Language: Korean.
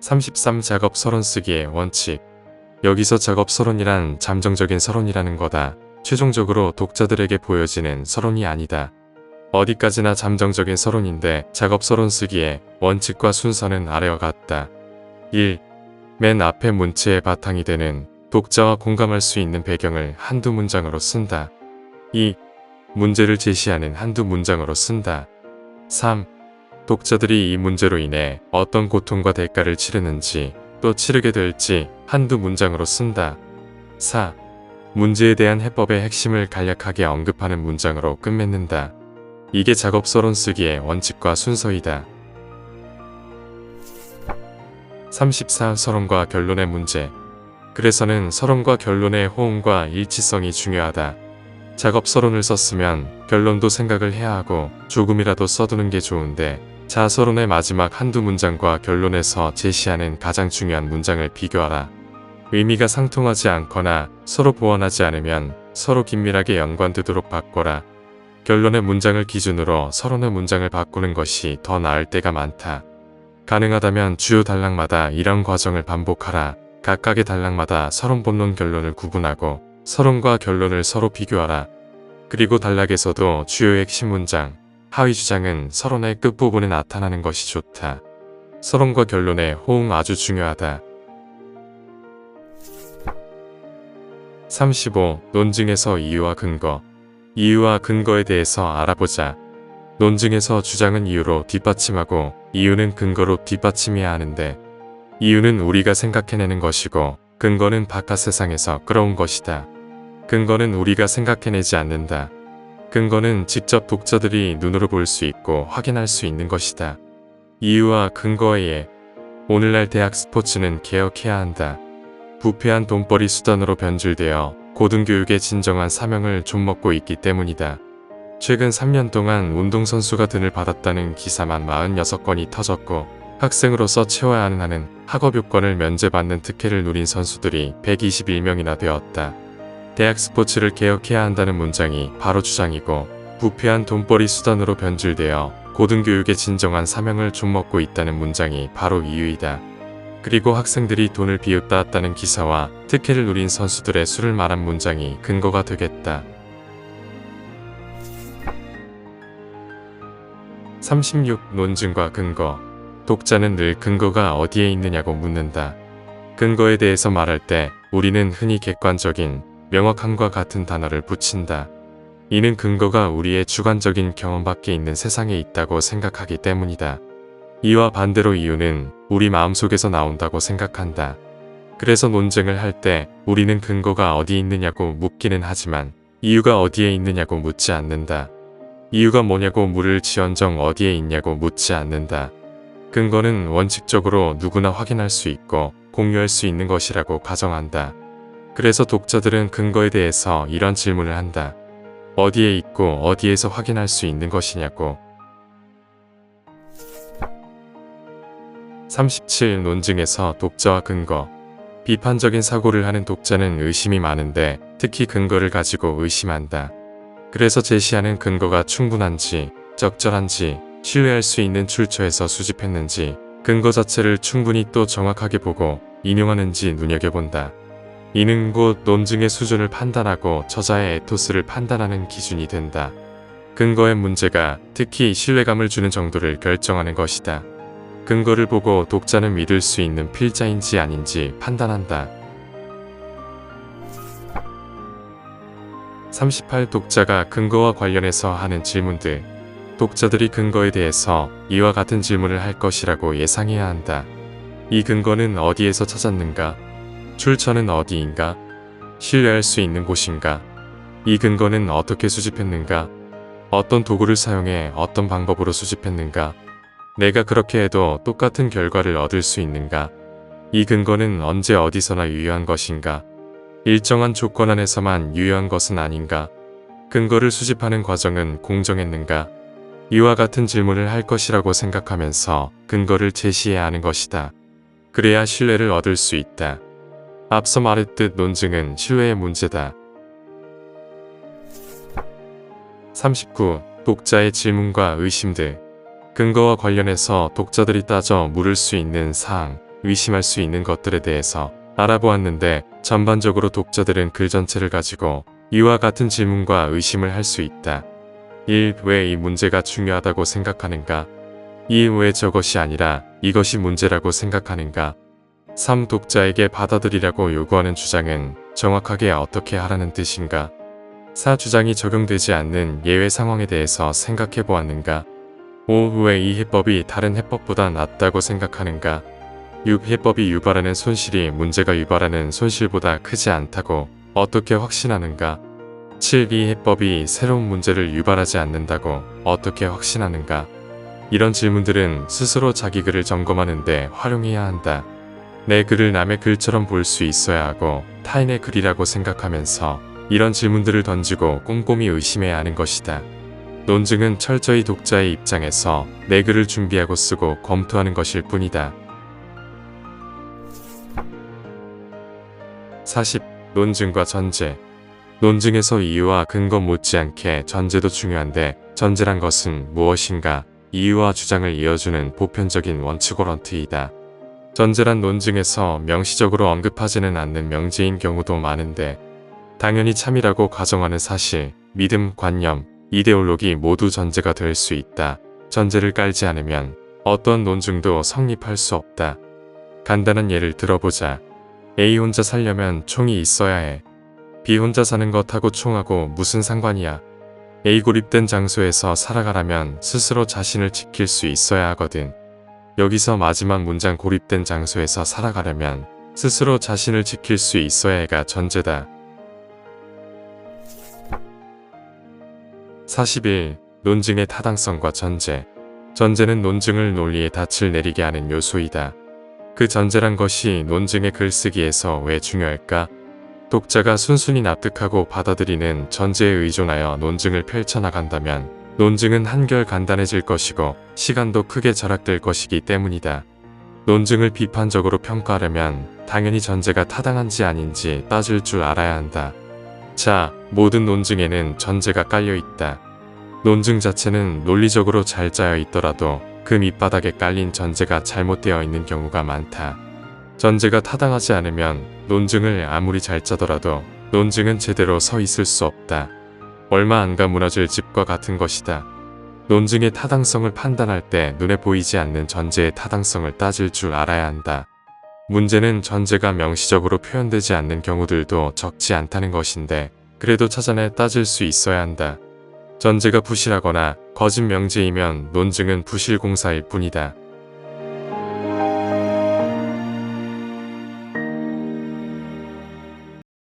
33. 작업 서론 쓰기의 원칙. 여기서 작업 서론이란 잠정적인 서론이라는 거다. 최종적으로 독자들에게 보여지는 서론이 아니다. 어디까지나 잠정적인 서론인데 작업 서론 쓰기의 원칙과 순서는 아래와 같다. 1. 맨 앞에 문체의 바탕이 되는 독자와 공감할 수 있는 배경을 한두 문장으로 쓴다. 2. 문제를 제시하는 한두 문장으로 쓴다. 3. 독자들이 이 문제로 인해 어떤 고통과 대가를 치르는지 또 치르게 될지 한두 문장으로 쓴다. 4. 문제에 대한 해법의 핵심을 간략하게 언급하는 문장으로 끝맺는다. 이게 작업 서론 쓰기의 원칙과 순서이다. 34. 서론과 결론의 문제. 그래서는 서론과 결론의 호응과 일치성이 중요하다. 작업 서론을 썼으면 결론도 생각을 해야 하고 조금이라도 써두는 게 좋은데 자서론의 마지막 한두 문장과 결론에서 제시하는 가장 중요한 문장을 비교하라. 의미가 상통하지 않거나 서로 보완하지 않으면 서로 긴밀하게 연관되도록 바꿔라. 결론의 문장을 기준으로 서론의 문장을 바꾸는 것이 더 나을 때가 많다. 가능하다면 주요 단락마다 이런 과정을 반복하라. 각각의 단락마다 서론 본론 결론을 구분하고 서론과 결론을 서로 비교하라. 그리고 단락에서도 주요의 핵심 문장, 하위 주장은 서론의 끝부분에 나타나는 것이 좋다. 서론과 결론의 호응 아주 중요하다. 35. 논증에서 이유와 근거. 이유와 근거에 대해서 알아보자. 논증에서 주장은 이유로 뒷받침하고 이유는 근거로 뒷받침해야 하는데 이유는 우리가 생각해내는 것이고 근거는 바깥 세상에서 끌어온 것이다. 근거는 우리가 생각해내지 않는다. 근거는 직접 독자들이 눈으로 볼 수 있고 확인할 수 있는 것이다. 이유와 근거에 오늘날 대학 스포츠는 개혁해야 한다. 부패한 돈벌이 수단으로 변질되어 고등교육의 진정한 사명을 좀먹고 있기 때문이다. 최근 3년 동안 운동선수가 등을 받았다는 기사만 46건이 터졌고 학생으로서 채워야 하는 학업 요건을 면제받는 특혜를 누린 선수들이 121명이나 되었다. 대학 스포츠를 개혁해야 한다는 문장이 바로 주장이고 부패한 돈벌이 수단으로 변질되어 고등교육의 진정한 사명을 좀먹고 있다는 문장이 바로 이유이다. 그리고 학생들이 돈을 비웃다았다는 기사와 특혜를 누린 선수들의 수를 말한 문장이 근거가 되겠다. 36. 논증과 근거. 독자는 늘 근거가 어디에 있느냐고 묻는다. 근거에 대해서 말할 때 우리는 흔히 객관적인, 명확함과 같은 단어를 붙인다. 이는 근거가 우리의 주관적인 경험 밖에 있는 세상에 있다고 생각하기 때문이다. 이와 반대로 이유는 우리 마음속에서 나온다고 생각한다. 그래서 논쟁을 할 때 우리는 근거가 어디 있느냐고 묻기는 하지만 이유가 어디에 있느냐고 묻지 않는다. 이유가 뭐냐고 물을 지언정 어디에 있냐고 묻지 않는다. 근거는 원칙적으로 누구나 확인할 수 있고 공유할 수 있는 것이라고 가정한다. 그래서 독자들은 근거에 대해서 이런 질문을 한다. 어디에 있고 어디에서 확인할 수 있는 것이냐고. 37. 논증에서 독자와 근거. 비판적인 사고를 하는 독자는 의심이 많은데 특히 근거를 가지고 의심한다. 그래서 제시하는 근거가 충분한지, 적절한지, 신뢰할 수 있는 출처에서 수집했는지, 근거 자체를 충분히 또 정확하게 보고 인용하는지 눈여겨본다. 이는 곧 논증의 수준을 판단하고 저자의 에토스를 판단하는 기준이 된다. 근거의 문제가 특히 신뢰감을 주는 정도를 결정하는 것이다. 근거를 보고 독자는 믿을 수 있는 필자인지 아닌지 판단한다. 38. 독자가 근거와 관련해서 하는 질문들. 독자들이 근거에 대해서 이와 같은 질문을 할 것이라고 예상해야 한다. 이 근거는 어디에서 찾았는가? 출처는 어디인가? 신뢰할 수 있는 곳인가? 이 근거는 어떻게 수집했는가? 어떤 도구를 사용해 어떤 방법으로 수집했는가? 내가 그렇게 해도 똑같은 결과를 얻을 수 있는가? 이 근거는 언제 어디서나 유효한 것인가? 일정한 조건 안에서만 유효한 것은 아닌가? 근거를 수집하는 과정은 공정했는가? 이와 같은 질문을 할 것이라고 생각하면서 근거를 제시해야 하는 것이다. 그래야 신뢰를 얻을 수 있다. 앞서 말했듯 논증은 신뢰의 문제다. 39. 독자의 질문과 의심들. 근거와 관련해서 독자들이 따져 물을 수 있는 사항, 의심할 수 있는 것들에 대해서 알아보았는데 전반적으로 독자들은 글 전체를 가지고 이와 같은 질문과 의심을 할 수 있다. 1. 왜 이 문제가 중요하다고 생각하는가? 2. 왜 저것이 아니라 이것이 문제라고 생각하는가? 3. 독자에게 받아들이라고 요구하는 주장은 정확하게 어떻게 하라는 뜻인가? 4. 주장이 적용되지 않는 예외 상황에 대해서 생각해 보았는가? 5. 왜 이 해법이 다른 해법보다 낫다고 생각하는가? 6. 해법이 유발하는 손실이 문제가 유발하는 손실보다 크지 않다고 어떻게 확신하는가? 7. 이 해법이 새로운 문제를 유발하지 않는다고 어떻게 확신하는가? 이런 질문들은 스스로 자기 글을 점검하는데 활용해야 한다. 내 글을 남의 글처럼 볼 수 있어야 하고 타인의 글이라고 생각하면서 이런 질문들을 던지고 꼼꼼히 의심해야 하는 것이다. 논증은 철저히 독자의 입장에서 내 글을 준비하고 쓰고 검토하는 것일 뿐이다. 40. 논증과 전제. 논증에서 이유와 근거 못지않게 전제도 중요한데 전제란 것은 무엇인가? 이유와 주장을 이어주는 보편적인 원칙오런트이다. 전제란 논증에서 명시적으로 언급하지는 않는 명제인 경우도 많은데 당연히 참이라고 가정하는 사실, 믿음, 관념, 이데올로기 모두 전제가 될 수 있다. 전제를 깔지 않으면 어떤 논증도 성립할 수 없다. 간단한 예를 들어보자. A 혼자 살려면 총이 있어야 해. B 혼자 사는 것하고 총하고 무슨 상관이야. A 고립된 장소에서 살아가려면 스스로 자신을 지킬 수 있어야 하거든. 여기서 마지막 문장 고립된 장소에서 살아가려면 스스로 자신을 지킬 수 있어야 해가 전제다. 41. 논증의 타당성과 전제. 전제는 논증을 논리의 닻을 내리게 하는 요소이다. 그 전제란 것이 논증의 글쓰기에서 왜 중요할까? 독자가 순순히 납득하고 받아들이는 전제에 의존하여 논증을 펼쳐나간다면 논증은 한결 간단해질 것이고 시간도 크게 절약될 것이기 때문이다. 논증을 비판적으로 평가하려면 당연히 전제가 타당한지 아닌지 따질 줄 알아야 한다. 자, 모든 논증에는 전제가 깔려 있다. 논증 자체는 논리적으로 잘 짜여 있더라도 그 밑바닥에 깔린 전제가 잘못되어 있는 경우가 많다. 전제가 타당하지 않으면 논증을 아무리 잘 짜더라도 논증은 제대로 서 있을 수 없다. 얼마 안 가 무너질 집과 같은 것이다. 논증의 타당성을 판단할 때 눈에 보이지 않는 전제의 타당성을 따질 줄 알아야 한다. 문제는 전제가 명시적으로 표현되지 않는 경우들도 적지 않다는 것인데 그래도 찾아내 따질 수 있어야 한다. 전제가 부실하거나 거짓 명제이면 논증은 부실공사일 뿐이다.